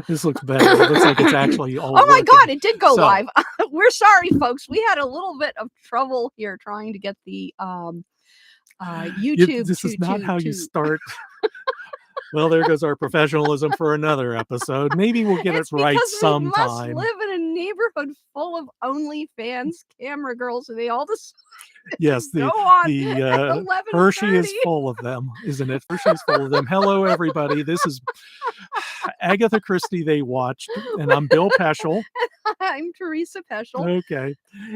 This looks better. It looks like it's actually all Oh my working. God, it did go So- live. We're sorry, folks. We had a little bit of trouble here trying to get the YouTube. This is not how you start. Well, there goes our professionalism for another episode. Maybe we'll get It's it right because we must sometime. live in a neighborhood full of OnlyFans camera girls, and they all just Yes, go on the at 11:30. Hershey is full of them, isn't it? Hershey is full of them. Hello, everybody. This is Agatha Christie They Watched, and I'm Bill Peschel. I'm Teresa Peschel. Okay.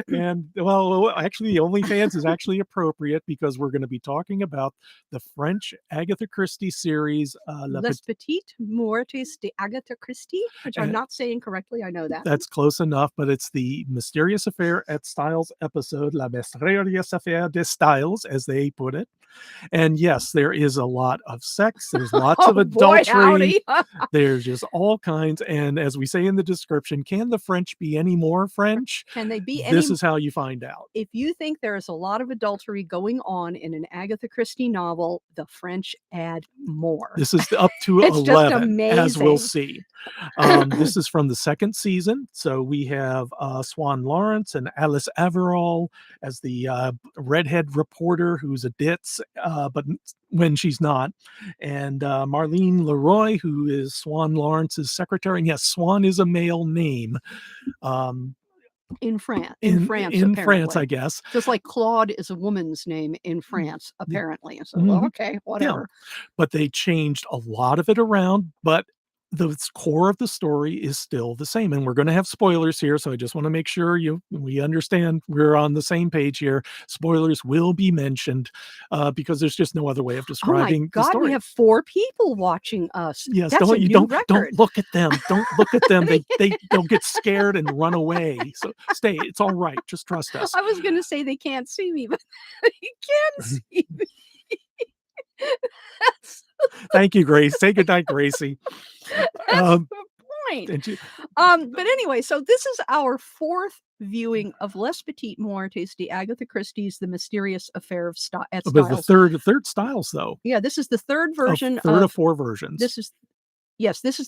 And well, actually, the OnlyFans is actually appropriate because we're going to be talking about the French Agatha Christie series, Les Petites Muertes de Agatha Christie, which I'm not saying correctly. I know that. That's close enough, but it's the Mysterious Affair at Styles episode, La Mystérieuse Affaire de Styles, as they put it. And yes, there is a lot of sex. There's lots of adultery. There's just all kinds. And as we say in the description, can the French be any more French? Can they be This is how you find out. If you think there is a lot of adultery going on in an Agatha Christie novel, the French add more. This is up to It's 11, just as we'll amazing. see. This is from the second season. So we have Swan Lawrence and Alice Averall as the redhead reporter who's a ditz, but when she's not. And Marlene Leroy, who is Swan Lawrence's secretary. And yes, Swan is a male name. In France, I guess. Just like Claude is a woman's name in France, apparently. So, okay, whatever. Yeah. But they changed a lot of it around, but the core of the story is still the same. And we're going to have spoilers here, so I just want to make sure we understand we're on the same page here. Spoilers will be mentioned because there's just no other way of describing the story. We have 4 people watching us. Yes, That's don't look at them. Don't look at them. They'll get scared and run away. So stay. It's all right. Just trust us. I was going to say they can't see me, but they can see me. Thank you, Grace. Say goodnight, Gracie. That's the point. But anyway, so this is our 4th viewing of Les Petites Muertes de Agatha Christie's The Mysterious Affair at Styles. But the third Styles, though. Yeah, this is the third version. Third of 4 versions. This is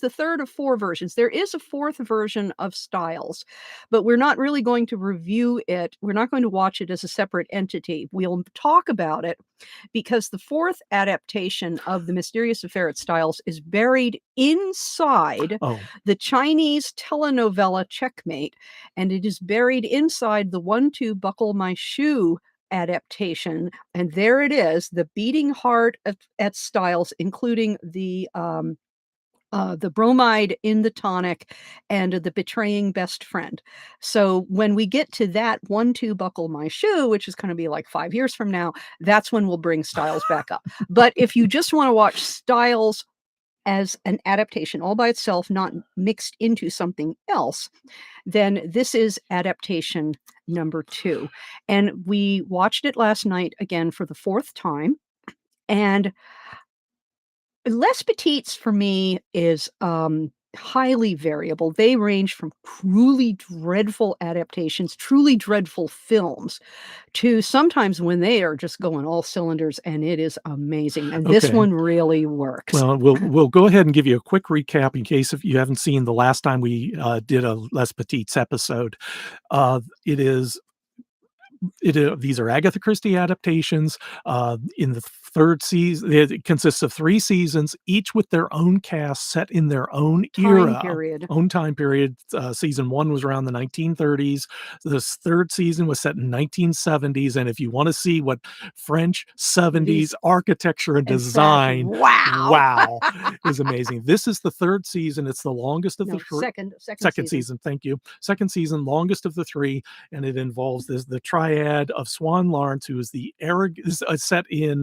the third of 4 versions. There is a 4th version of Styles, but we're not really going to review it. We're not going to watch it as a separate entity. We'll talk about it because the 4th adaptation of The Mysterious Affair at Styles is buried inside the Chinese telenovela Checkmate, and it is buried inside the 1-2 Buckle My Shoe adaptation. And there it is, the beating heart at Styles, including the bromide in the tonic and the betraying best friend. So when we get to that 1-2 Buckle My Shoe, which is going to be like 5 years from now, that's when we'll bring Styles back up. But if you just want to watch Styles as an adaptation all by itself, not mixed into something else, then this is adaptation number 2. And we watched it last night again for the 4th time. And Les Petites for me is highly variable. They range from truly dreadful adaptations, truly dreadful films, to sometimes when they are just going all cylinders, and it is amazing. And this one really works. Well, we'll go ahead and give you a quick recap in case if you haven't seen the last time we did a Les Petites episode. These are Agatha Christie adaptations. In the 3rd season, it consists of 3 seasons, each with their own cast set in their own own time period. Season 1 was around the 1930s. This 3rd season was set in 1970s. And if you want to see what French 70s architecture and design, wow, is amazing. This is the 3rd season. It's the longest of the 3. Second season. Thank you. Second season, longest of the 3, and it involves the triad of Swan Lawrence, who is the set in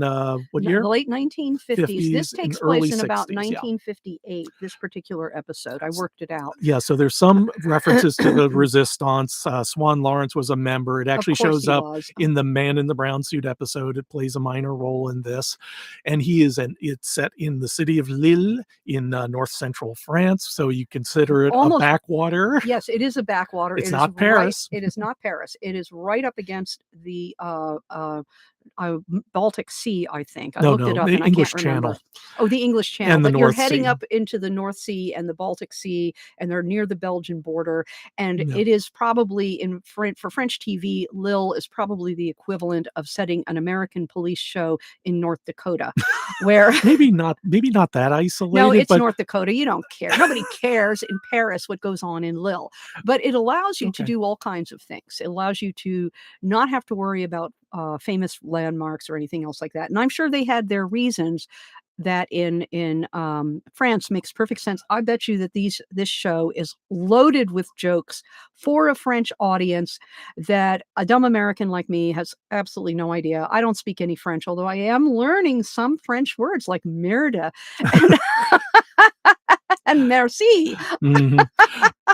what year? The late 1950s. This takes place in about 1958. Yeah. This particular episode, I worked it out. Yeah, so there's some references to the Resistance. Swan Lawrence was a member. It actually shows up in the Man in the Brown Suit episode. It plays a minor role in this, and it's set in the city of Lille in north central France. So you consider it a backwater. Yes, it is a backwater. It's not Paris. It is not Paris. It is right up against the Baltic Sea, I think. I No, looked it no, up the and I can't English remember. Channel Oh, the English Channel, and the but you're North heading Sea. up into the North Sea and the Baltic Sea, and they're near the Belgian border, and Yeah. it is probably for French TV, Lille is probably the equivalent of setting an American police show in North Dakota, where Maybe not that no, isolated, it's but North Dakota, you don't care. Nobody cares in Paris what goes on in Lille, but it allows you to okay. do all kinds of things. It allows you to not have to worry about, famous landmarks or anything else like that, and I'm sure they had their reasons that in France makes perfect sense. I bet you that this show is loaded with jokes for a French audience that a dumb American like me has absolutely no idea. I don't speak any French, although I am learning some French words like merde and and merci. Mhm.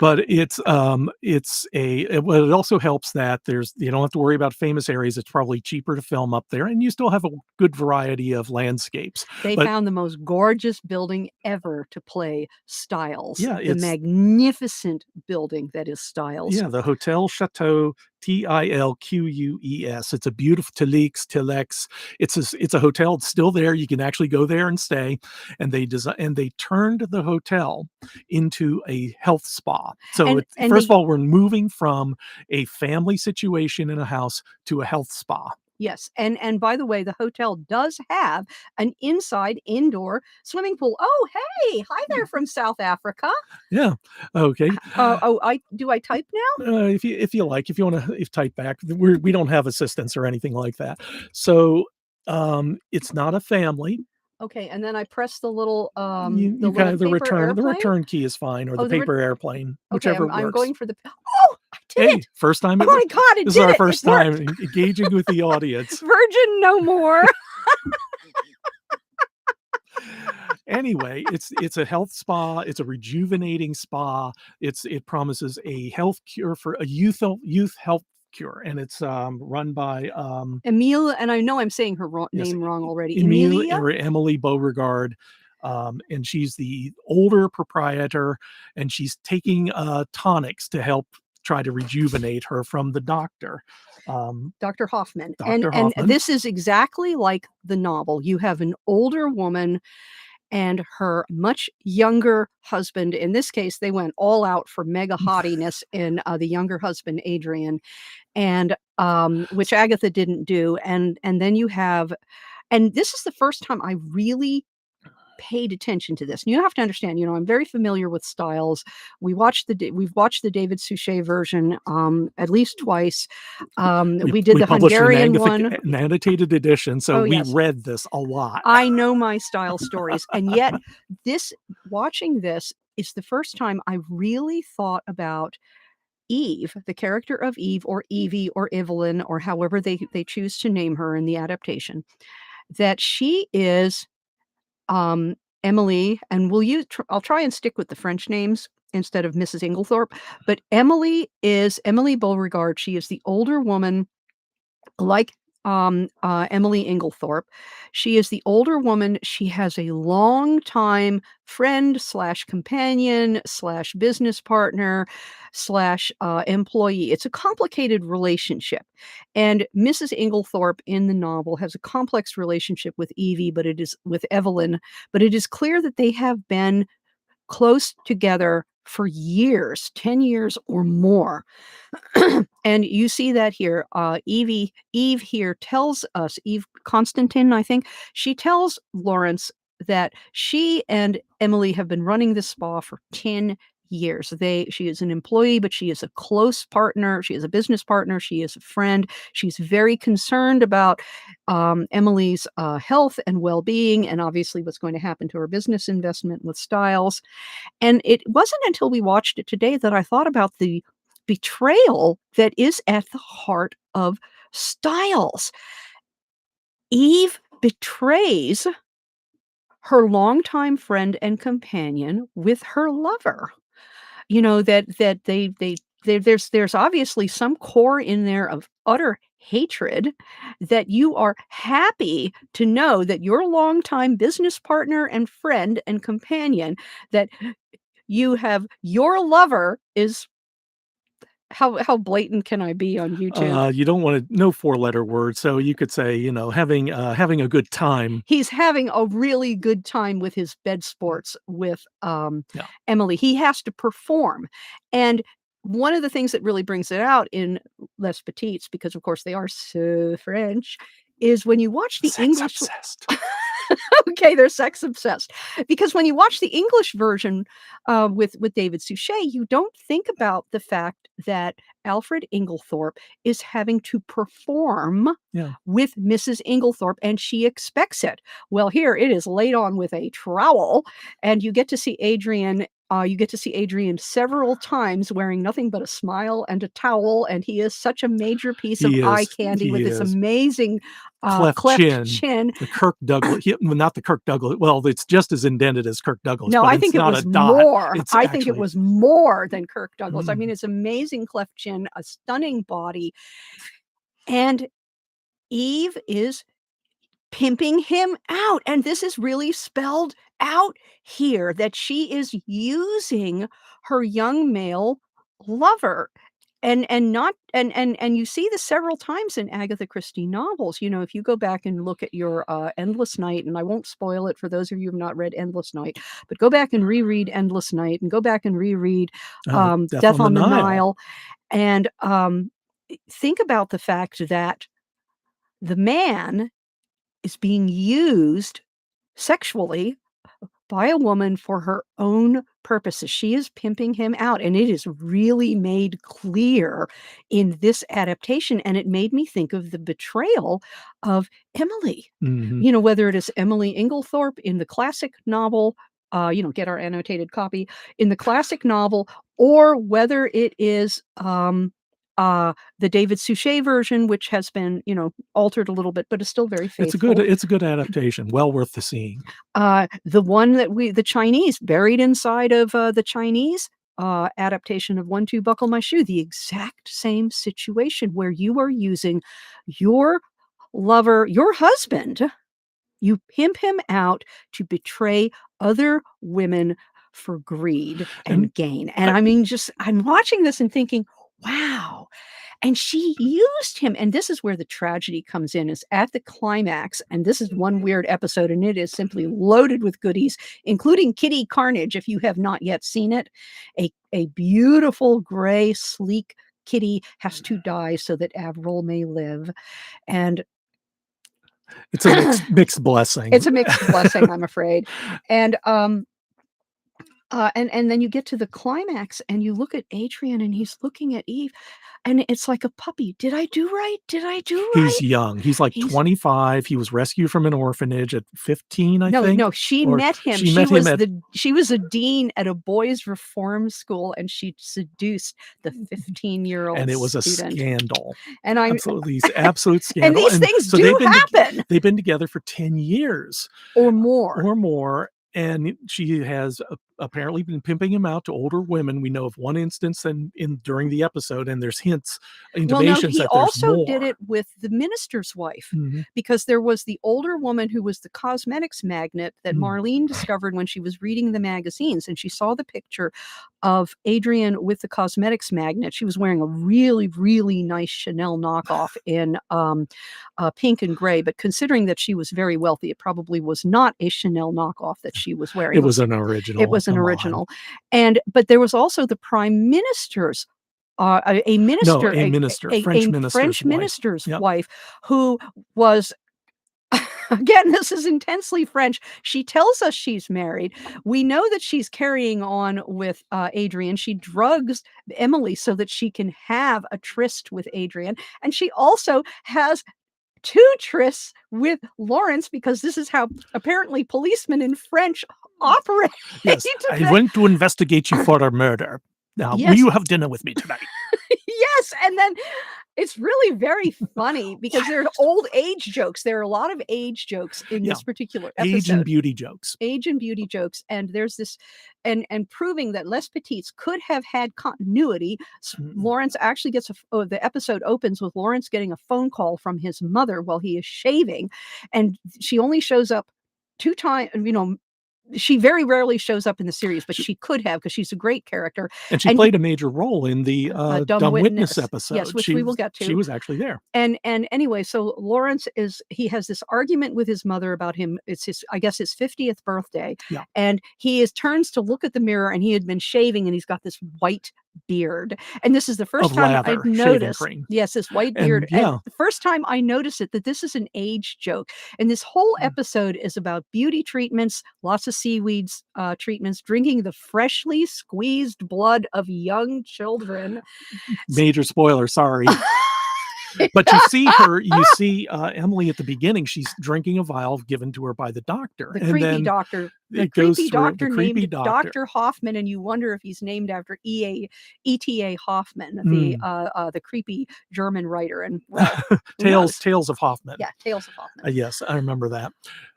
But well, it also helps that you don't have to worry about famous areas. It's probably cheaper to film up there, and you still have a good variety of landscapes. They But found the most gorgeous building ever to play Styles, yeah, the magnificent building that is Styles. the Hotel Chateau Tilqueus. It's a beautiful Tilix. It's a hotel. It's still there. You can actually go there and stay. And they turned the hotel into a health spa. So And first of they all, we're moving from a family situation in a house to a health spa. Yes, and by the way, the hotel does have an inside indoor swimming pool. Oh, hey, hi there from South Africa. Yeah. Okay. I type now? If you like, if you want to, if type back, we don't have assistants or anything like that. So it's not a family. Okay, and then I press the You kind little of paper the airplane. return key is fine, or Oh, the paper airplane, okay, whichever I'm works. going for the oh, I did Hey, it. first time Oh my God, it this is did our it. It first time worked. engaging with the audience. Virgin no more. Anyway, it's a health spa. It's a rejuvenating spa. It promises a health cure for a youth health cure, and it's run by Emile, and I know I'm saying her yes, name wrong already. Emile Emilia? or Emily Beauregard. And she's the older proprietor, and she's taking tonics to help try to rejuvenate her from the doctor. Dr. Hoffman. Dr. And Hoffman. this is exactly like the novel. You have an older woman and her much younger husband. In this case, they went all out for mega hottiness in the younger husband, Adrian, and which Agatha didn't do. And then you have, and this is the first time I really paid attention to this. And you have to understand, I'm very familiar with Styles. We've watched the David Suchet version at least twice. We did We the published Hungarian one. an annotated edition, so Oh we yes, read this a lot. I know my Style stories, and yet this watching this is the first time I really thought about Eve, the character of Eve or Evie or Evelyn or however they choose to name her in the adaptation, that she is um, Emily, and I'll try and stick with the French names instead of Mrs. Inglethorpe, but Emily is Emily Beauregard. She is the older woman like Emily Inglethorpe. She is the older woman. She has a long time friend slash companion slash business partner slash employee. It's a complicated relationship. And Mrs. Inglethorpe in the novel has a complex relationship with Evie, but it is with Evelyn, but it is clear that they have been close together for years, 10 years or more. And you see that here. Eve here tells us, Eve Constantine, I think, she tells Lawrence that she and Emily have been running this spa for 10 years. She is an employee, but she is a close partner. She is a business partner. She is a friend. She's very concerned about Emily's health and well-being, and obviously what's going to happen to her business investment with Styles. And it wasn't until we watched it today that I thought about the betrayal that is at the heart of Styles. Eve betrays her longtime friend and companion with her lover. That there's obviously some core in there of utter hatred, that you are happy to know that your longtime business partner and friend and companion, that your lover is how blatant can I be on YouTube? You don't want to no four-letter word, so you could say, having a good time. He's having a really good time with his bed sports with, Yeah. Emily. He has to perform, and one of the things that really brings it out in Les Petites, because of course they are so French, is when you watch the Sex English. obsessed. Okay, they're sex obsessed. Because when you watch the English version, with David Suchet, you don't think about the fact that Alfred Inglethorpe is having to perform Yeah. with Mrs. Inglethorpe, and she expects it. Well, here it is laid on with a trowel, and you get to see Adrian. You get to see Adrian several times wearing nothing but a smile and a towel, and he is such a major piece of He eye is. candy with He this is. amazing Cleft cleft chin. chin. The Kirk Douglas. Well, not the Kirk Douglas. Well, it's just as indented as Kirk Douglas, No, but I it's think it not a was dot. more. It's I think it actually. was more than Kirk Douglas. I mean, Mm. it's amazing cleft chin, a stunning body, and Eve is pimping him out, and this is really spelled out here that she is using her young male lover. And not and you see this several times in Agatha Christie novels. You know, if you go back and look at your Endless Night, and I won't spoil it for those of you who have not read Endless Night, but go back and reread Endless Night, and go back and reread Death Death on the on the Nile. Nile, and think about the fact that the man is being used sexually by a woman for her own purposes. She is pimping him out, and it is really made clear in this adaptation, and it made me think of the betrayal of Emily. Mhm. You know, whether it is Emily Inglethorpe in the classic novel, get our annotated copy, in the classic novel, or whether it is, the David Suchet version, which has been, altered a little bit, but is still very faithful. It's a good adaptation. Well worth the seeing. The one that the Chinese, buried inside of, the Chinese, adaptation of One, Two, Buckle My Shoe, the exact same situation where you are using your lover, your husband, you pimp him out to betray other women for greed And and gain. And I I mean, I'm watching this and thinking, wow. And she used him, and this is where the tragedy comes in, is at the climax, and this is one weird episode, and it is simply loaded with goodies, including Kitty Carnage, if you have not yet seen it. A beautiful, gray, sleek kitty has to die so that Avril may live, and it's a mixed blessing. it's a mixed blessing, I'm afraid. And, and then you get to the climax, and you look at Adrian, and he's looking at Eve, and it's like a puppy. Did I do right? Did I do right? He's young. He's like 25. He was rescued from an orphanage at 15, I think. No, she Or met him. she met him at She was a dean at a boys' reform school, and she seduced the 15-year-old and it was a student. scandal. And I'm absolute scandal. And these things do happen. They've been together for 10 years. Or more. And she has apparently been pimping him out to older women. We know of one instance during the episode, and there's intimations that there's more. He also did it with the minister's wife, Mm-hmm. because there was the older woman who was the cosmetics magnate that Marlene discovered when she was reading the magazines, and she saw the picture of Adrian with the cosmetics magnate. She was wearing a really, really nice Chanel knockoff in pink and gray, but considering that she was very wealthy, it probably was not a Chanel knockoff that she was wearing. It was an original. It was an original. But there was also the prime minister's a French minister's wife who was, again, this is intensely French. She tells us she's married. We know that she's carrying on with Adrian. She drugs Emily so that she can have a tryst with Adrian. And she also has 2 trysts with Lawrence, because this is how apparently policemen in French operate. Yes, I went to investigate you for a murder. Now, will you have dinner with me tonight? Yes, and then it's really very funny because there are old age jokes. There are a lot of age jokes in this particular episode. Age and beauty jokes. And there's this, and proving that Les Petites could have had continuity. Lawrence actually gets the episode opens with Lawrence getting a phone call from his mother while he is shaving, and she only shows up 2 times, she very rarely shows up in the series, but she could have, because she's a great character. And she played a major role in the Dumb Dumb Witness Witness. episode. Yes, which we will get to. She was actually there. And anyway, so Lawrence he has this argument with his mother about him. It's I guess his 50th birthday. Yeah. And he turns to look at the mirror, and he had been shaving, and he's got this white beard. And this is the first time I've noticed. Yes, this white beard. And the first time I noticed that this is an age joke. And this whole episode is about beauty treatments, lots of seaweeds treatments, drinking the freshly squeezed blood of young children. Major spoiler, sorry. But you see Emily at the beginning, she's drinking a vial given to her by the doctor. The creepy doctor. The creepy doctor named Dr. Hoffman, and you wonder if he's named after E.T.A. Hoffman, the creepy German writer. And Tales of Hoffman. Yeah, Tales of Hoffman. Yes, I remember that.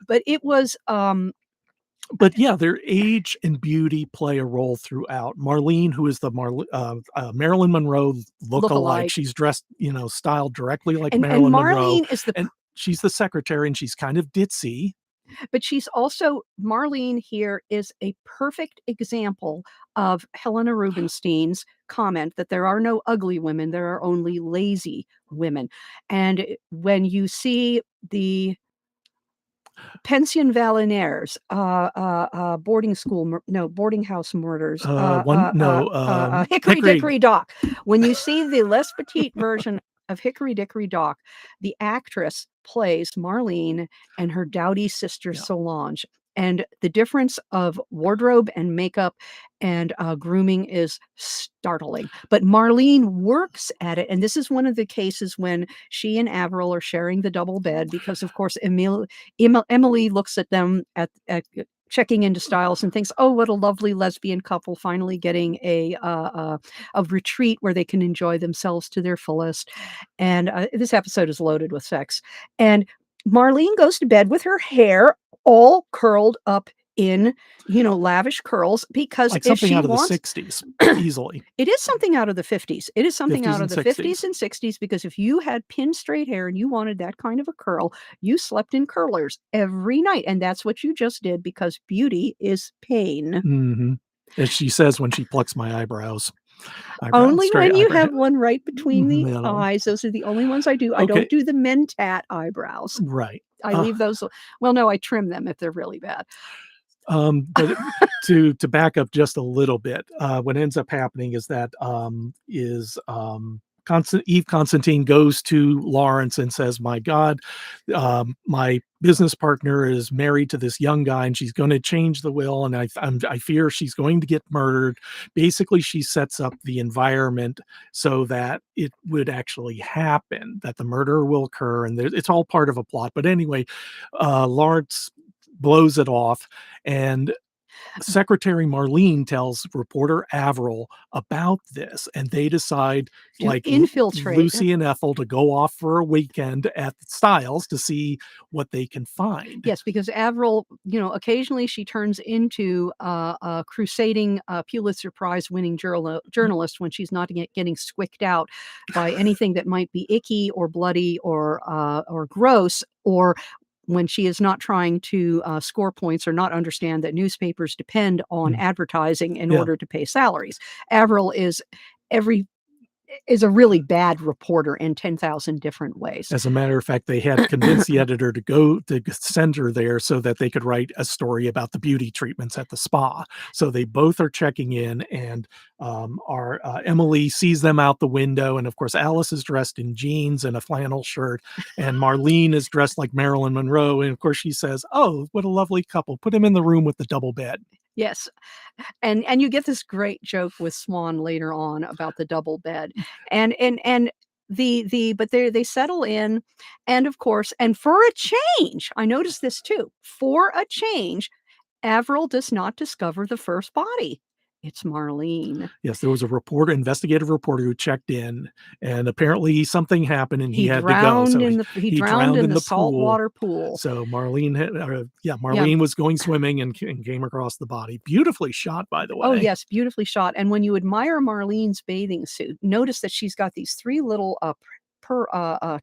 But it was but yeah, their age and beauty play a role throughout. Marlene, who is the Marilyn Monroe look-alike, she's dressed, styled directly like Marilyn Monroe. And she's the secretary, and she's kind of ditzy. But Marlene here is a perfect example of Helena Rubinstein's comment that there are no ugly women, there are only lazy women. And when you see the Pension Valinaires, boarding house murders, Hickory Dickory Dock. When you see the Les Petites version of Hickory Dickory Dock, the actress plays Marlene and her dowdy sister Solange. And the difference of wardrobe and makeup and grooming is startling. But Marlene works at it. And this is one of the cases when she and Avril are sharing the double bed, because, of course, Emily looks at them at checking into Styles and thinks, oh, what a lovely lesbian couple, finally getting a retreat where they can enjoy themselves to their fullest. And this episode is loaded with sex. And Marlene goes to bed with her hair all curled up in, lavish curls, because like something out of the 60s, easily. It is something out of the 50s. It is something out of the 50s and 60s, because if you had pin straight hair and you wanted that kind of a curl, you slept in curlers every night. And that's what you just did, because beauty is pain. Mm-hmm. As she says when she plucks my eyebrows. Only when you have one right between the eyes. Those are the only ones I do. I don't do the Mentat eyebrows. Right. I leave those. Well, no, I trim them if they're really bad. But to back up just a little bit, what ends up happening is that Eve Constantine goes to Lawrence and says, my God, my business partner is married to this young guy, and she's going to change the will, and I fear she's going to get murdered. Basically, she sets up the environment so that it would actually happen, that the murder will occur, and it's all part of a plot. But anyway, Lawrence blows it off, and Secretary Marlene tells reporter Avril about this, and they decide, like infiltrate Lucy and Ethel, to go off for a weekend at Styles to see what they can find. Yes, because Avril, occasionally she turns into a crusading Pulitzer Prize winning journalist when she's not getting squicked out by anything that might be icky or bloody or gross, or when she is not trying to score points or not understand that newspapers depend on advertising in order to pay salaries. Avril is a really bad reporter in 10,000 different ways. As a matter of fact, they had convinced the editor to send her there so that they could write a story about the beauty treatments at the spa. So they both are checking in, and Emily sees them out the window. And of course, Alice is dressed in jeans and a flannel shirt, and Marlene is dressed like Marilyn Monroe. And of course, she says, oh, what a lovely couple. Put him in the room with the double bed. Yes. And you get this great joke with Swan later on about the double bed. And but they settle in, and of course, and for a change, I noticed this too. For a change, Avril does not discover the first body. It's Marlene. Yes, there was a investigative reporter who checked in, and apparently something happened, and he had to go. So he drowned in the saltwater pool. So Marlene was going swimming and came across the body. Beautifully shot, by the way. Oh yes, beautifully shot. And when you admire Marlene's bathing suit, notice that she's got these three little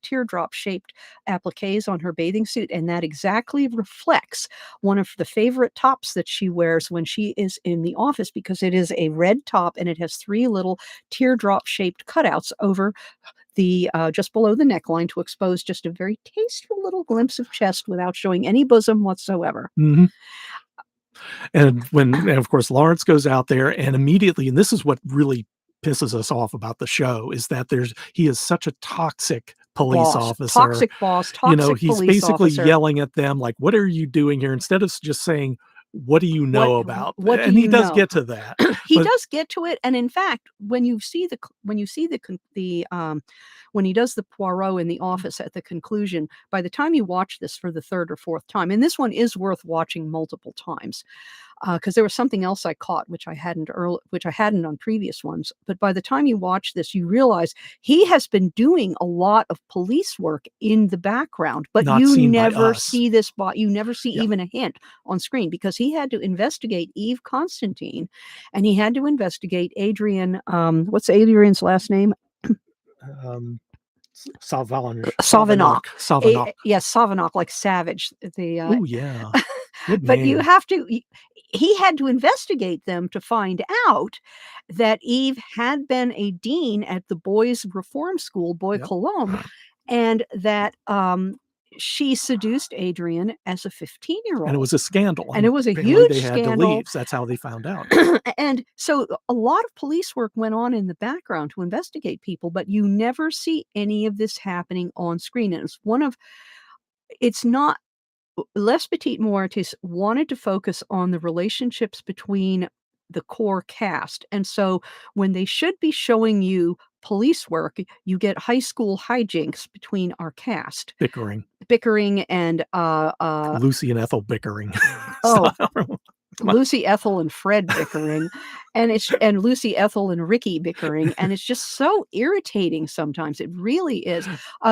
teardrop-shaped appliques on her bathing suit, and that exactly reflects one of the favorite tops that she wears when she is in the office, because it is a red top and it has 3 little teardrop-shaped cutouts over the just below the neckline to expose just a very tasteful little glimpse of chest without showing any bosom whatsoever. Mhm. And of course, Lawrence goes out there and immediately, and this is what really pisses us off about the show, is that he is such a toxic police officer. Toxic boss, toxic He's police basically officer. yelling at them like, "What are you doing here?" Instead of just saying, "What do you know about?" What And do he you does know? get to that. He But does get to it, and in fact, when he does the Poirot in the office at the conclusion, by the time you watch this for the 3rd or 4th time, and this one is worth watching multiple times, because there was something else I caught which I hadn't on previous ones, but by the time you watch this, you realize he has been doing a lot of police work in the background, but not you seen by never us. see this you never see Yeah. even a hint on screen, because he had to investigate Eve Constantine, and he had to investigate Adrian, what's Adrian's last name? Um, Savage. Savinock. Savinock. Yes, Savinock, like savage. Oh, yeah. Good But you name. have to he had to investigate them to find out that Eve had been a dean at the boys' reform school, Bois Yep. Cologne, and that, she seduced Adrian as a 15-year-old. And it was a scandal. And it was a Apparently huge they had to scandal. leave. So that's how they found out. And so a lot of police work went on in the background to investigate people, but you never see any of this happening on screen. And it's not Les Petites Muertes wanted to focus on the relationships between the core cast, and so when they should be showing you police work, you get high school hijinks between our cast. Bickering and, Lucy and Ethel bickering. Oh, Lucy, Ethel, and Fred bickering, and Lucy, Ethel, and Ricky bickering, and it's just so irritating sometimes. It really is.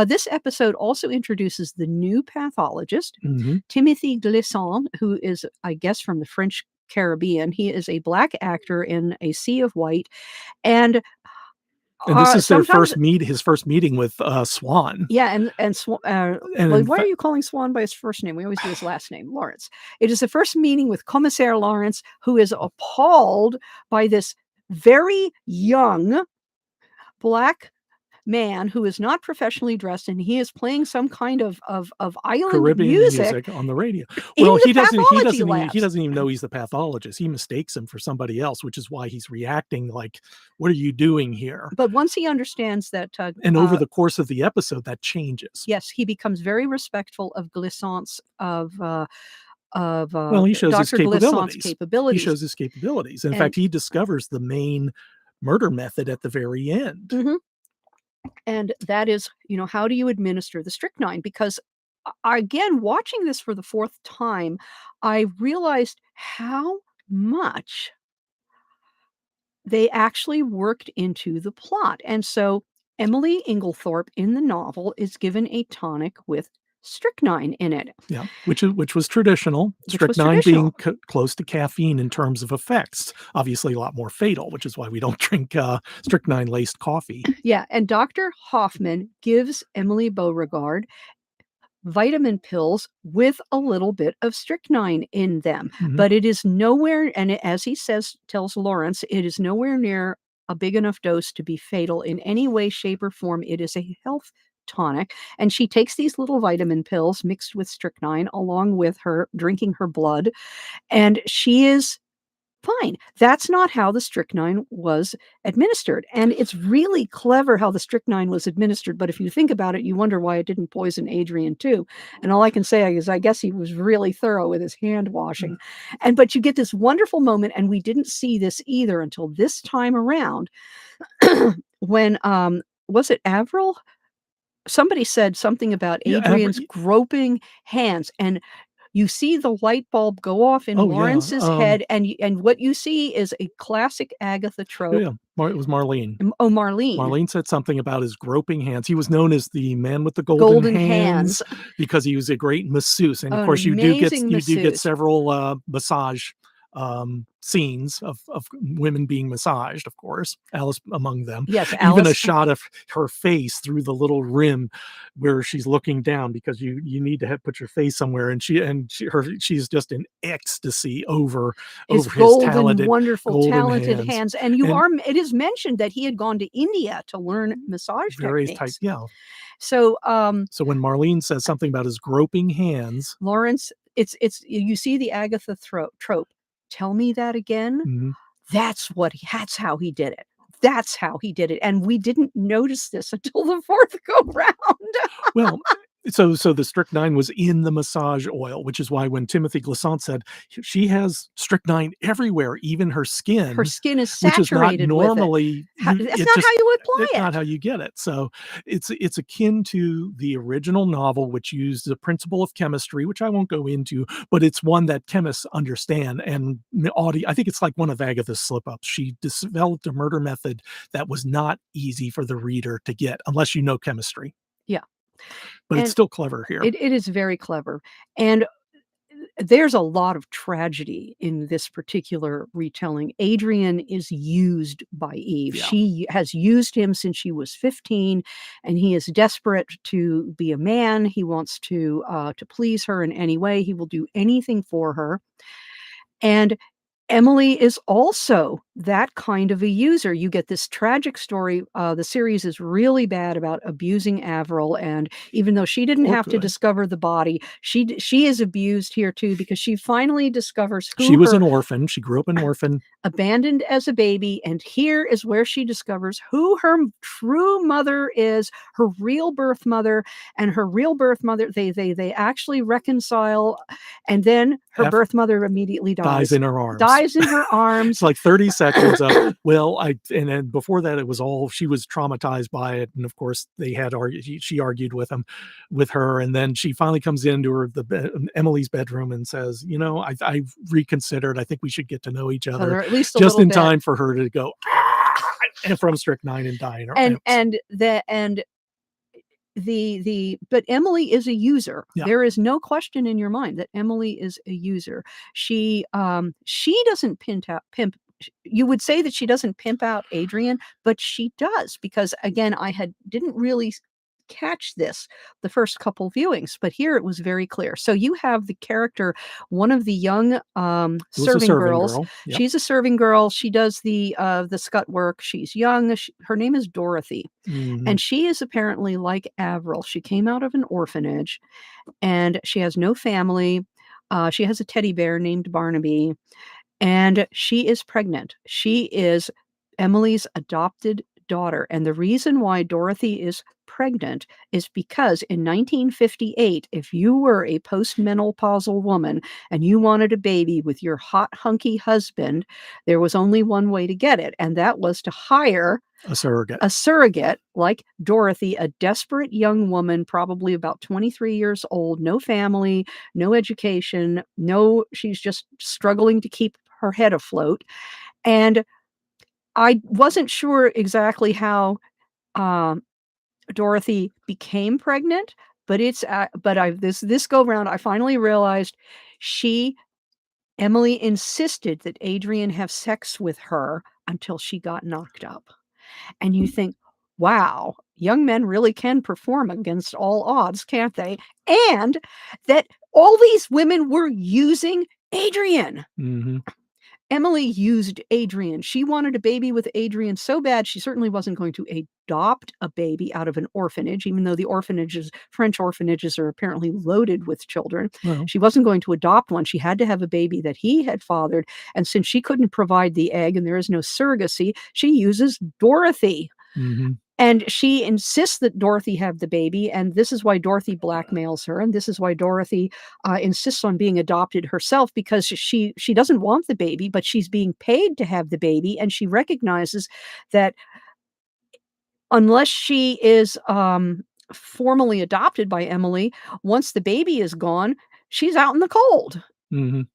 This episode also introduces the new pathologist, Timothy Glissant, who is, I guess, from the French Caribbean. He is a black actor in A Sea of White, and this is his first meeting with Swan. Yeah, well, why are you calling Swan by his first name? We always do his last name, Lawrence. It is the first meeting with Commissaire Lawrence, who is appalled by this very young black man who is not professionally dressed, and he is playing some kind of island Caribbean music on the radio. Well, he doesn't even know he's the pathologist. He mistakes him for somebody else, which is why he's reacting like, "What are you doing here?" But once he understands that, and over the course of the episode, that changes. Yes, he becomes very respectful of Glissant's well, he shows Dr. his capabilities. He shows his capabilities. In fact, he discovers the main murder method at the very end. And that is, how do you administer the strychnine? Because again, watching this for the 4th time, I realized how much they actually worked into the plot. And so Emily Inglethorpe in the novel is given a tonic with strychnine in it. Yeah, which was traditional. Strychnine being close to caffeine in terms of effects. Obviously a lot more fatal, which is why we don't drink strychnine-laced coffee. Yeah, and Dr. Hoffman gives Emily Beauregard vitamin pills with a little bit of strychnine in them. But it is nowhere, and as he tells Lawrence, it is nowhere near a big enough dose to be fatal in any way, shape, or form. It is a health tonic, and she takes these little vitamin pills mixed with strychnine along with her drinking her blood, and she is fine. That's not how the strychnine was administered, and it's really clever how the strychnine was administered, but if you think about it, you wonder why it didn't poison Adrian too, and all I can say is I guess he was really thorough with his hand washing. But you get this wonderful moment, and we didn't see this either until this time around when, was it Avril? Somebody said something about Adrian's groping hands, and you see the light bulb go off in Lawrence's head, and what you see is a classic Agatha trope. Yeah, it was Marlene. Oh, Marlene. Marlene said something about his groping hands. He was known as the man with the golden hands because he was a great masseuse, and of course you do get several massage scenes of women being massaged, of course, Alice among them. Yes, Even a Alice. shot of her face through the little rim where she's looking down, because you need to put your face somewhere, and she's just in ecstasy over His his golden, wonderful, golden talented hands. hands, and And it is mentioned that he had gone to India to learn massage various type, techniques. yeah. So, So when Marlene says something about his groping hands, Lawrence, it's you see the Agatha trope. "Tell me that again?" mhm. That's how he did it. That's how he did it, and we didn't notice this until the 4th go round. Well, so the strychnine was in the massage oil, which is why when Timothy Glissant said, "She has strychnine everywhere, even her Her skin," skin is which is not saturated with it. normally That's not how you apply it's not it. how you get it. So it's akin to the original novel, which used the principle of chemistry, which I won't go into, but it's one that chemists understand, and I think it's like one of Agatha's slip-ups. She developed a murder method that was not easy for the reader to get unless you know chemistry, Yeah, but it's and still clever here. it is very clever, and there's a lot of tragedy in this particular retelling. Adrian is used by Eve. Yeah. She has used him since she was 15, and he is desperate to be a man. He wants to please her in any way. He will do anything for her. And Emily is also that kind of a user. You get this tragic story. The series is really bad about abusing Avril, and even though she didn't Or have to good. discover the body, she is abused here too, because she finally discovers She who was her an orphan. She grew up an orphan. abandoned as a baby, and here is where she discovers who her true mother is, her real birth mother, and her real birth mother, they actually reconcile, and then her F birth mother immediately dies dies. in her arms. Dies in her It's arms. like 30 seconds of, well, and then before that, it was all, she was traumatized by it, and of course, she argued with her, and then she finally comes into Emily's bedroom and says, "You know, I've reconsidered. I think we should get to know each So other," they're at least a just little in bit. time for her to go, "Ah!" and from strychnine and die in her And arms. but Emily is a user. Yeah. There is no question in your mind that Emily is a user. She doesn't pimp. You would say that she doesn't pimp out Adrian, but she does, because again, didn't really catch this the first couple viewings, but here it was very clear. So you have the character, one of the young Who's a serving serving girls. girl. Yep. She's a serving girl. She does the scut work. She's young. Her name is Dorothy. Mhm. And she is apparently like Avril. She came out of an orphanage, and she has no family. She has a teddy bear named Barnaby, and she is pregnant. She is Emily's adopted daughter. And the reason why Dorothy is pregnant is because in 1958, if you were a postmenopausal woman and you wanted a baby with your hot, hunky husband, there was only one way to get it, and that was to hire A surrogate. a surrogate like Dorothy, a desperate young woman, probably about 23 years old, no family, no education, she's just struggling to keep her head afloat. And I wasn't sure exactly how um, Dorothy became pregnant, but this go round, I finally realized she Emily insisted that Adrian have sex with her until she got knocked up. And you think, wow, young men really can perform against all odds, can't they? And that all these women were using Adrian. Mhm. Emily used Adrian. She wanted a baby with Adrian so bad, she certainly wasn't going to adopt a baby out of an orphanage, even though French orphanages are apparently loaded with children. Well. She wasn't going to adopt one. She had to have a baby that he had fathered. And since she couldn't provide the egg and there is no surrogacy, she uses Dorothy. Mhm. And she insists that Dorothy have the baby, and this is why Dorothy blackmails her, and this is why Dorothy insists on being adopted herself, because she doesn't want the baby, but she's being paid to have the baby, and she recognizes that unless she is formally adopted by Emily, once the baby is gone, she's out in the cold. Mhm.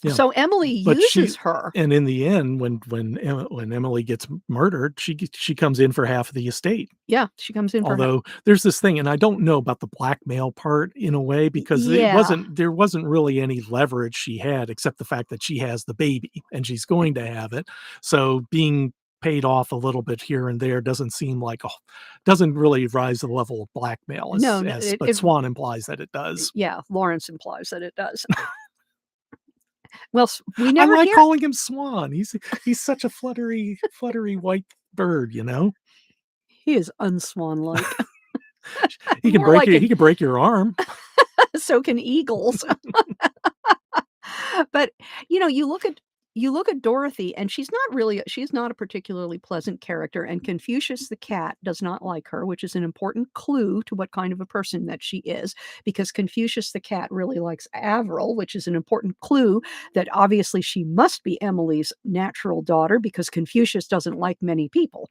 Yeah. So Emily But uses her. and in the end, when Emily gets murdered, she comes in for half of the estate. Yeah, she comes in for her. Although there's this thing, and I don't know about the blackmail part in a way because Yeah. there wasn't really any leverage she had except the fact that she has the baby and she's going to have it. So being paid off a little bit here and there doesn't really rise to the level of blackmail No, no, but Swan implies that it does. yeah, Lawrence implies that it does. Well, we I never like hear. calling him Swan. He's such a fluttery white bird, you know? He is unswan-like. He More like he can break your arm. so can eagles. But, you look at Dorothy, and she's not a particularly pleasant character, and Confucius the cat does not like her, which is an important clue to what kind of a person that she is, because Confucius the cat really likes Avril, which is an important clue that obviously she must be Emily's natural daughter because Confucius doesn't like many people.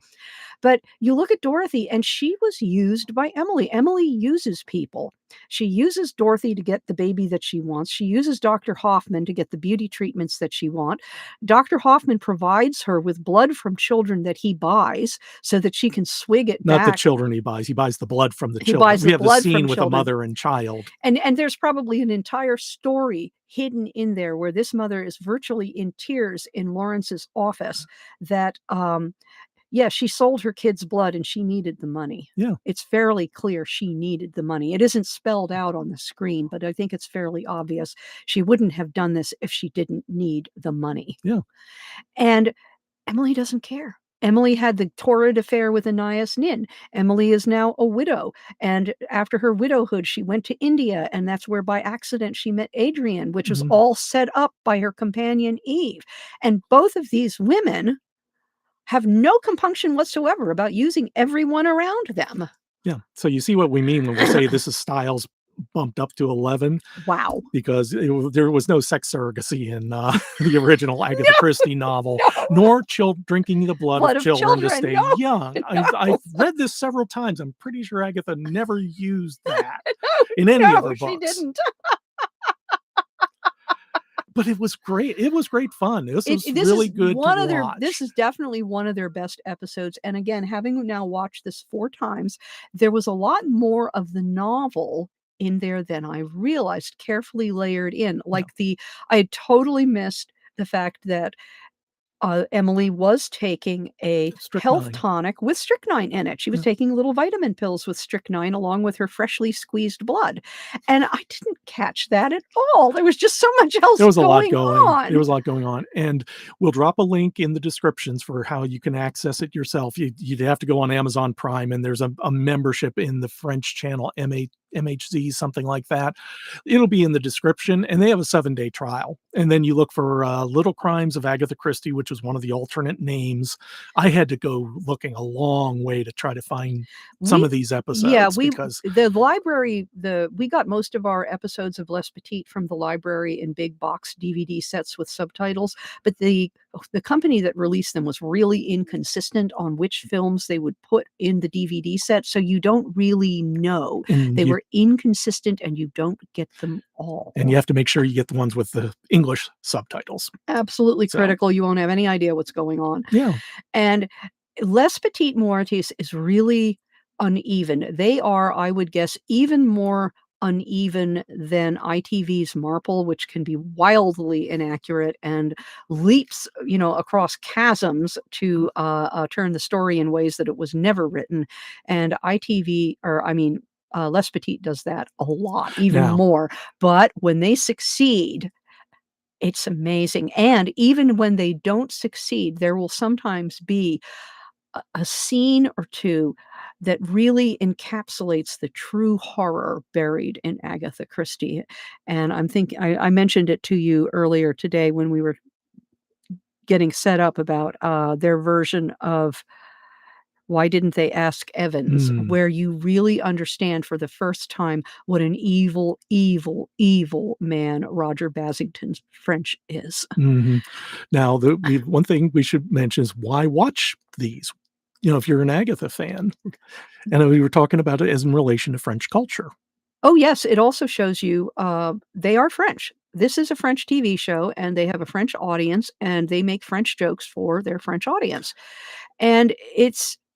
But you look at Dorothy, and she was used by Emily. Emily uses people. She uses Dorothy to get the baby that she wants. She uses Dr. Hoffman to get the beauty treatments that she wants. Dr. Hoffman provides her with blood from children that he buys so that she can swig it Not the back. children he buys the blood from the He children. buys We the have the blood scene from with a children. mother and child. And there's probably an entire story hidden in there where this mother is virtually in tears in Lawrence's office that, yeah, she sold her kid's blood and she needed the money. Yeah. It's fairly clear she needed the money. It isn't spelled out on the screen, but I think it's fairly obvious. She wouldn't have done this if she didn't need the money. Yeah. And Emily doesn't care. Emily had the torrid affair with Anais Nin. Emily is now a widow. And after her widowhood, she went to India, and that's where by accident she met Adrian, which was all set up by her companion Eve. And both of these women have no compunction whatsoever about using everyone around them. Yeah. So you see what we mean when we say this is Styles bumped up to 11? Wow. Because there was no sex surrogacy in the original Agatha Christie novel, nor drinking the blood of children to stay young. No. I've read this several times. I'm pretty sure Agatha never used that in any of her books. She didn't. But it was great. It was great fun. This was really good to watch. This is definitely one of their best episodes. And again, having now watched this 4 times, there was a lot more of the novel in there than I realized, carefully layered in. Like I had totally missed the fact that Emily was taking a health tonic with strychnine in it. She was taking little vitamin pills with strychnine along with her freshly squeezed blood. And I didn't catch that at all. There was just so much else There was a lot on. There was a lot going on. And we'll drop a link in the descriptions for how you can access it yourself. You'd have to go on Amazon Prime, and there's a membership in the French channel, MHZ, something like that. It'll be in the description, and they have a 7-day trial. And then you look for Little Crimes of Agatha Christie, which was one of the alternate names. I had to go looking a long way to try to find some of these episodes. Yeah, because the library, we got most of our episodes of Les Petites from the library in big box DVD sets with subtitles, but the company that released them was really inconsistent on which films they would put in the DVD set, so you don't really know. They were inconsistent, and you don't get them all. And you have to make sure you get the ones with the English subtitles. Absolutely critical. You won't have any idea what's going on. Yeah. And Les Petites Muertes is really uneven. They are, I would guess, even more uneven than ITV's Marple, which can be wildly inaccurate and leaps, across chasms to turn the story in ways that it was never written. And Les Petites does that a lot, even more. But when they succeed, it's amazing. And even when they don't succeed, there will sometimes be a scene or two that really encapsulates the true horror buried in Agatha Christie. And I'm thinking, I mentioned it to you earlier today when we were getting set up about their version of Why Didn't They Ask Evans, where you really understand for the first time what an evil, evil, evil man Roger Basington French is. Now, one thing we should mention is why watch these? If you're an Agatha fan. And we were talking about it as in relation to French culture. Oh, yes, it also shows you, they are French. This is a French TV show, and they have a French audience, and they make French jokes for their French audience. And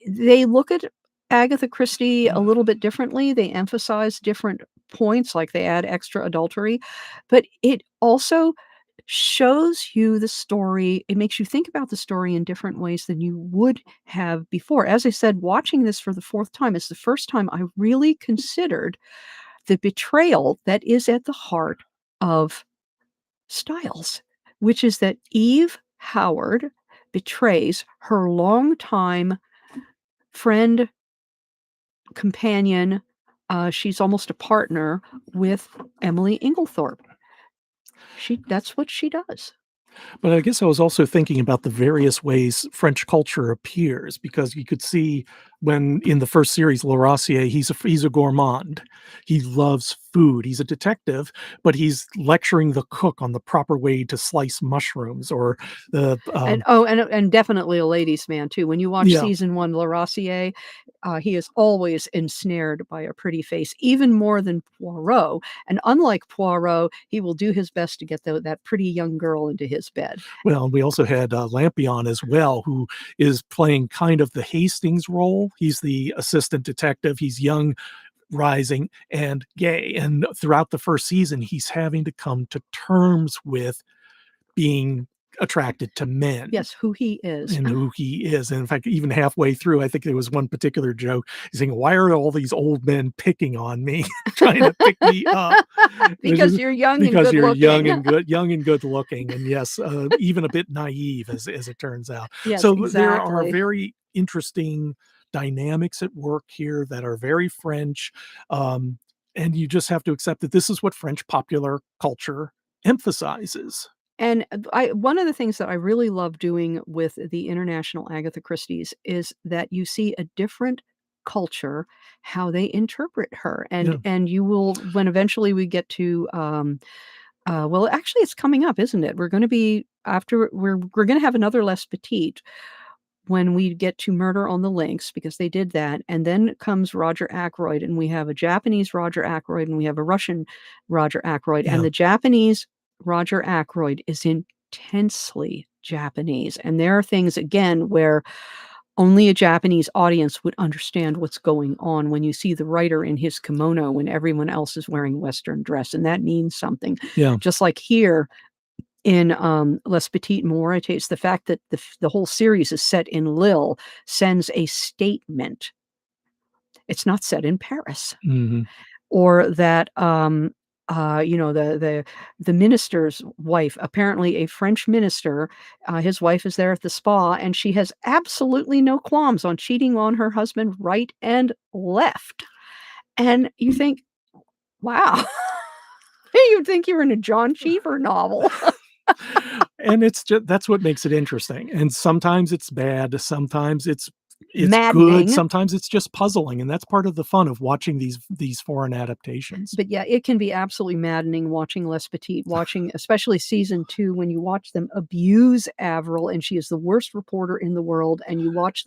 they look at Agatha Christie a little bit differently. They emphasize different points, like they add extra adultery, but it also shows you the story. It makes you think about the story in different ways than you would have before. As I said, watching this for the 4th time, it's the first time I really considered the betrayal that is at the heart of Styles, which is that Eve Howard betrays her longtime friend, companion, she's almost a partner with Emily Inglethorpe. That's what she does. But I guess I was also thinking about the various ways French culture appears, because you could see when in the first series, Laurassier, he's a gourmand. He loves food. He's a detective, but he's lecturing the cook on the proper way to slice mushrooms, or the And definitely a ladies' man too. When you watch yeah. season 1 Laurassier, he is always ensnared by a pretty face, even more than Poirot. And unlike Poirot, he will do his best to get that pretty young girl into his bed. Well, we also had Lampion as well, who is playing kind of the Hastings role. He's the assistant detective. He's young, rising, and gay. And throughout the first season, he's having to come to terms with being attracted to men. Yes, who he is. And who he is. And in fact, even halfway through, I think there was one particular joke saying, "Why are all these old men picking on me, trying to pick me up?" Because you're young and Because good you're looking. young and good looking, and yes, even a bit naive, as it turns out. Yes, So there are exactly. very interesting dynamics at work here that are very French, and you just have to accept that this is what French popular culture emphasizes. And one of the things that I really love doing with the international Agatha Christie's is that you see a different culture, how they interpret her, and Yeah. you will, when eventually we get to, well, actually, it's coming up, isn't it? We're gonna have another Les Petites when we get to Murder on the Links, because they did that, and then comes Roger Ackroyd, and we have a Japanese Roger Ackroyd, and we have a Russian Roger Ackroyd, and Yeah. the Japanese Roger Ackroyd is intensely Japanese, and there are things, again, where only a Japanese audience would understand what's going on when you see the writer in his kimono when everyone else is wearing Western dress, and that means something. Yeah. Just like here, in, Les Petites Muertes, the fact that the whole series is set in Lille sends a statement. It's not set in Paris. Mhm. Or that, the minister's wife, apparently a French minister, his wife is there at the spa, and she has absolutely no qualms on cheating on her husband right and left. And you think, "Wow." You'd think you were in a John Cheever novel. And that's what makes it interesting, and sometimes it's bad, sometimes it's good, Maddening. sometimes it's just puzzling, and that's part of the fun of watching these foreign adaptations. But yeah, it can be absolutely maddening watching Les Petites, watching especially season 2 when you watch them abuse Avril, and she is the worst reporter in the world, and you watch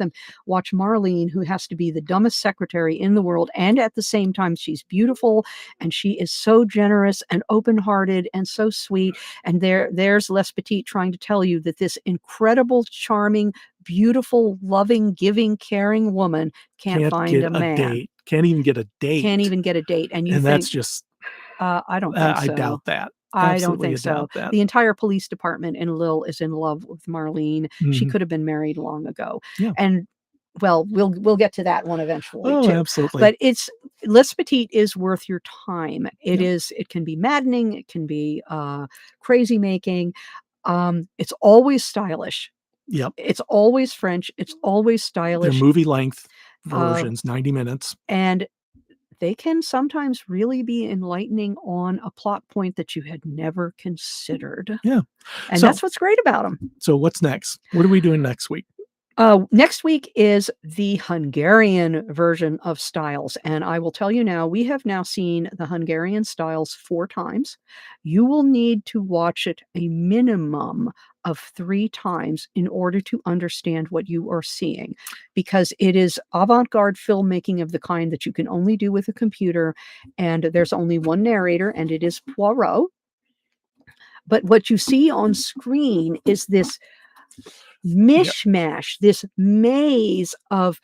Marlene, who has to be the dumbest secretary in the world, and at the same time, she's beautiful, and she is so generous and open-hearted and so sweet, and there's Les Petites trying to tell you that this incredible, charming, beautiful, loving, giving, caring woman can't Can't find get a a man. date, can't even get a Can't date, even get a date, and you and that's think, just I don't think I doubt so. that. I don't Absolutely, think I so. doubt that. The entire police department in Lille is in love with Marlene. She Mhm. could have been married long ago, Yeah. and, well, we'll get to that one eventually Oh, too. absolutely. But it's Les Petites is worth your time. Yep. It can be maddening, it can be, crazy making, it's always stylish. Yep. It's always French, it's always They're stylish, movie length uh, versions, 90 minutes. and they can sometimes really be enlightening on a plot point that you had never considered, Yeah. and So that's what's great about them. so what's next? What are we doing next week? Next week is the Hungarian version of Styles, and I will tell you now, we have now seen the Hungarian Styles 4 times. You will need to watch it a minimum of 3 times in order to understand what you are seeing, because it is avant-garde filmmaking of the kind that you can only do with a computer, and there's only one narrator, and it is Poirot. But what you see on screen is this mishmash, this maze of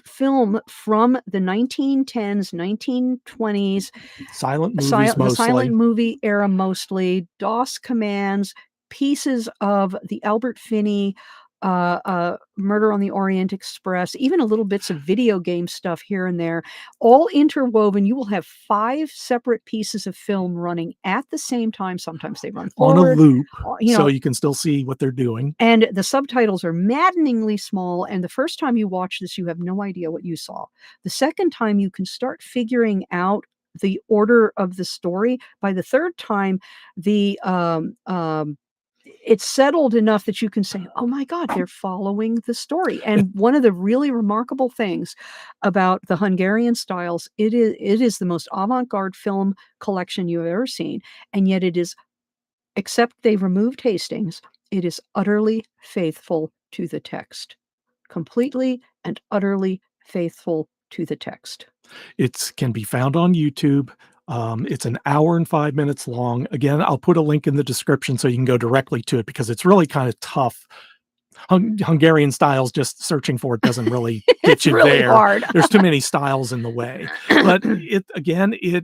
film from the 1910s, 1920s, silent movies the silent mostly. movie era mostly, DOS commands, pieces of the Albert Finney, Murder on the Orient Express, even a little bits of video game stuff here and there, all interwoven. You will have 5 separate pieces of film running at the same time. Sometimes they run On a forward, loop, you so know, you can still see what they're doing. and the subtitles are maddeningly small, and the first time you watch this, you have no idea what you saw. The second time, you can start figuring out the order of the story. By the third time, the it's settled enough that you can say, "Oh my god, they're following the story." And one of the really remarkable things about the Hungarian styles, it is the most avant-garde film collection you've ever seen, and yet it is, except they removed Hastings, it is utterly faithful to the text. Completely and utterly faithful to the text. It can be found on YouTube. It's an hour and 5 minutes long. Again, I'll put a link in the description so you can go directly to it because it's really kind of tough. Hungarian styles, just searching for it doesn't really get It's you really there. hard. There's too many styles in the way. But it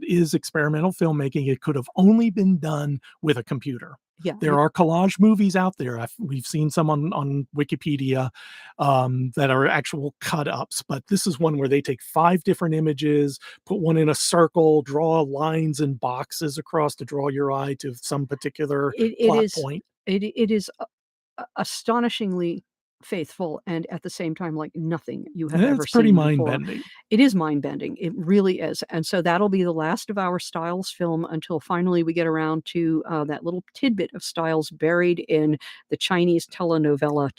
is experimental filmmaking. It could have only been done with a computer. Yeah. There are collage movies out there. We've seen some on Wikipedia that are actual cut ups, but this is one where they take 5 different images, put one in a circle, draw lines and boxes across to draw your eye to some particular It plot is point. it is astonishingly faithful, and at the same time, like nothing you have ever It's pretty seen before. mind-bending. It is mind-bending, it really is, and so that'll be the last of our Styles film until finally we get around to, that little tidbit of Styles buried in the Chinese telenovela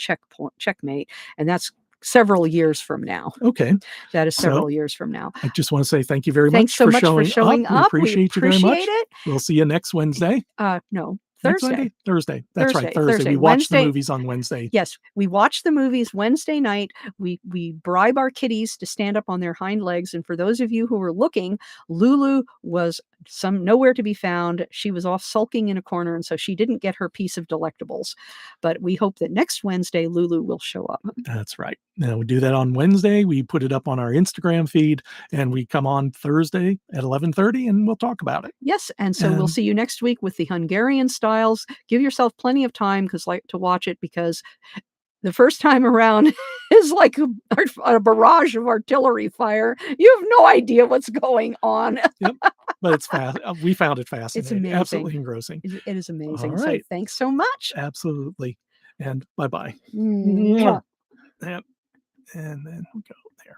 Checkmate, and that's several years from now. Okay. That is So, several years from now. I just wanna say thank you very Thanks much so for much for showing up. showing We up, we appreciate you very appreciate much. it. We'll see you next Wednesday. No, Next Thursday. Monday? Thursday. That's right, Thursday. Thursday. We watch the Wednesday movies on Wednesday. Yes, we watch the movies Wednesday night. We bribe our kitties to stand up on their hind legs, and for those of you who were looking, Lulu was nowhere to be found. She was off sulking in a corner, and so she didn't get her piece of delectables. But we hope that next Wednesday, Lulu will show up. That's right. Now we do that on Wednesday. We put it up on our Instagram feed, and we come on Thursday at 11:30, and we'll talk about it. Yes, and so we'll see you next week with the Hungarian Styles. Give yourself plenty of time to watch it, because the first time around is like a barrage of artillery fire. You have no idea what's going on. Yep, but it's we found it It's fascinating, amazing. absolutely engrossing. It is amazing. All So right. thanks so much. Absolutely, and bye-bye. Mwah. Yep, and then we go there.